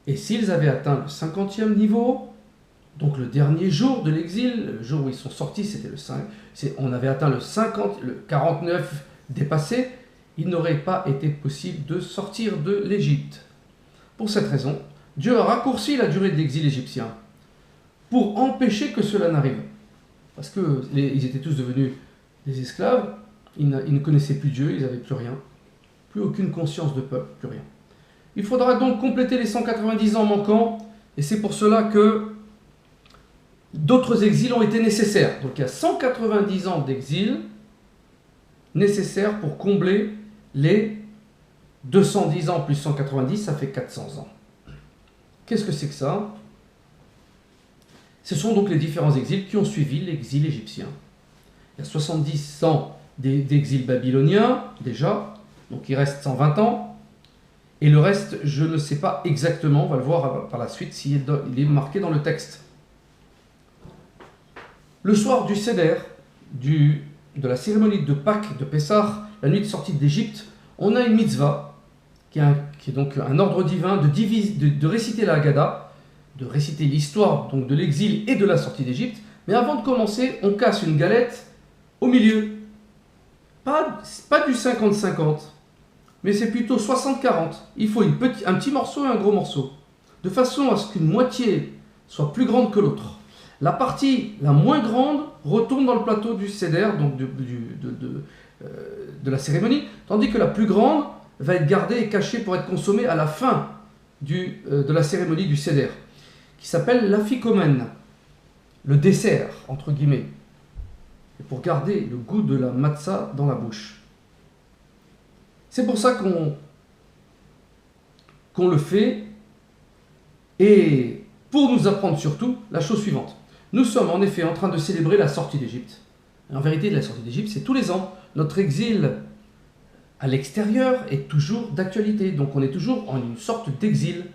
Et s'ils avaient atteint le 50e niveau, donc le dernier jour de l'exil, le jour où ils sont sortis, c'était le 5, on avait atteint le 50, le 49 dépassé, il n'aurait pas été possible de sortir de l'Égypte. Pour cette raison, Dieu a raccourci la durée de l'exil égyptien pour empêcher que cela n'arrive. Parce qu'ils étaient tous devenus des esclaves, ils ne connaissaient plus Dieu, ils n'avaient plus rien, plus aucune conscience de peuple, plus rien. Il faudra donc compléter les 190 ans manquants, et c'est pour cela que d'autres exils ont été nécessaires. Donc il y a 190 ans d'exil nécessaires pour combler les 210 ans plus 190, ça fait 400 ans. Qu'est-ce que c'est que ça? Ce sont donc les différents exils qui ont suivi l'exil égyptien. Il y a 70 ans d'exil babylonien, déjà, donc il reste 120 ans. Et le reste, je ne sais pas exactement, on va le voir par la suite, s'il est marqué dans le texte. Le soir du Seder, de la cérémonie de Pâques, de Pessah, la nuit de sortie d'Égypte, on a une mitzvah, qui est donc un ordre divin de réciter la Haggadah, de réciter l'histoire donc de l'exil et de la sortie d'Égypte. Mais avant de commencer, on casse une galette au milieu. Pas du 50-50, mais c'est plutôt 60-40. Il faut un petit morceau et un gros morceau, de façon à ce qu'une moitié soit plus grande que l'autre. La partie la moins grande retourne dans le plateau du Seder, donc de la cérémonie, tandis que la plus grande va être gardée et cachée pour être consommée à la fin de la cérémonie du Seder, qui s'appelle l'afikomen, le dessert, entre guillemets, et pour garder le goût de la matzah dans la bouche. C'est pour ça qu'on le fait, et pour nous apprendre surtout la chose suivante. Nous sommes en effet en train de célébrer la sortie d'Égypte. En vérité, la sortie d'Égypte, c'est tous les ans. Notre exil à l'extérieur est toujours d'actualité. Donc on est toujours en une sorte d'exil,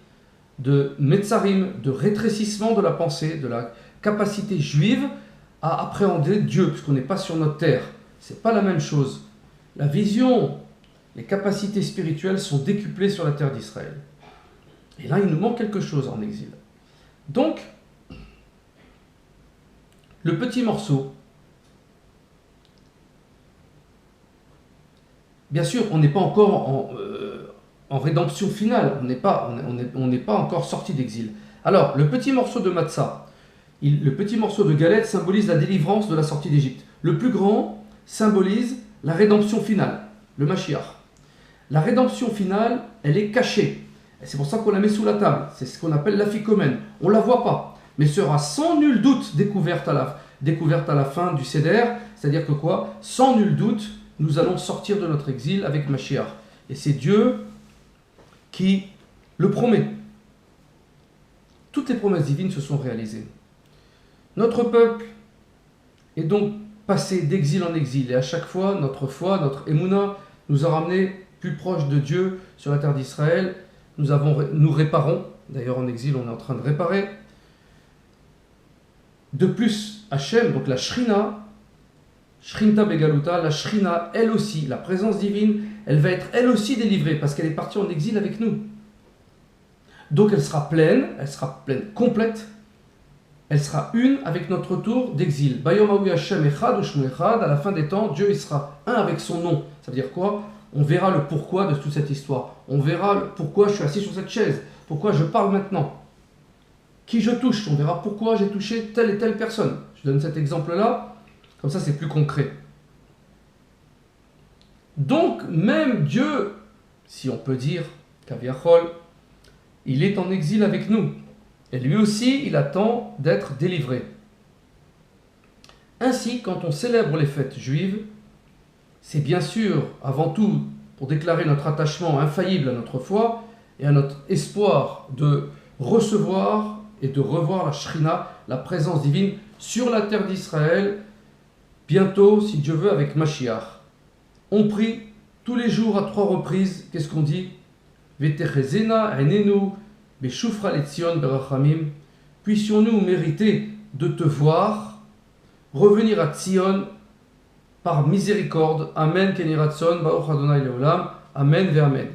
de metzarim, de rétrécissement de la pensée, de la capacité juive à appréhender Dieu, puisqu'on n'est pas sur notre terre. C'est pas la même chose. La vision, les capacités spirituelles sont décuplées sur la terre d'Israël. Et là, il nous manque quelque chose en exil. Donc, le petit morceau, bien sûr, on n'est pas encore en rédemption finale, on n'est pas encore sorti d'exil. Alors, le petit morceau de matzah, le petit morceau de galette symbolise la délivrance de la sortie d'Égypte. Le plus grand symbolise la rédemption finale, le Mashiach. La rédemption finale, elle est cachée. Et c'est pour ça qu'on la met sous la table. C'est ce qu'on appelle l'afikomen. On ne la voit pas, mais sera sans nul doute découverte à la fin du Seder. C'est-à-dire que quoi? Sans nul doute, nous allons sortir de notre exil avec Mashiach. Et c'est Dieu qui le promet. Toutes les promesses divines se sont réalisées. Notre peuple est donc passé d'exil en exil. Et à chaque fois, notre foi, notre émouna nous a ramenés plus proches de Dieu sur la terre d'Israël. Nous réparons. D'ailleurs, en exil, on est en train de réparer. De plus, Hachem, donc la Shrina, Shrinta Begaluta, la Shrina, elle aussi, la présence divine, elle va être elle aussi délivrée parce qu'elle est partie en exil avec nous. Donc elle sera pleine complète, elle sera une avec notre retour d'exil. Bayom Aoui Hachem Echad ou Shmu Echad, à la fin des temps, Dieu il sera un avec son nom. Ça veut dire quoi? On verra le pourquoi de toute cette histoire. On verra le pourquoi je suis assis sur cette chaise, pourquoi je parle maintenant. Qui je touche, on verra pourquoi j'ai touché telle et telle personne. Je donne cet exemple-là, comme ça c'est plus concret. Donc même Dieu, si on peut dire, Kaviachol, il est en exil avec nous. Et lui aussi, il attend d'être délivré. Ainsi, quand on célèbre les fêtes juives, c'est bien sûr, avant tout, pour déclarer notre attachement infaillible à notre foi et à notre espoir de recevoir et de revoir la Shrina, la présence divine, sur la terre d'Israël, bientôt, si Dieu veut, avec Mashiach. On prie tous les jours à 3 reprises, qu'est-ce qu'on dit? Vetechezena enenu beshufra letzion berachamim. Puissions-nous mériter de te voir, revenir à Tzion par miséricorde. Amen, Keniratson, Baruch Adonai Leolam. Amen, Amen.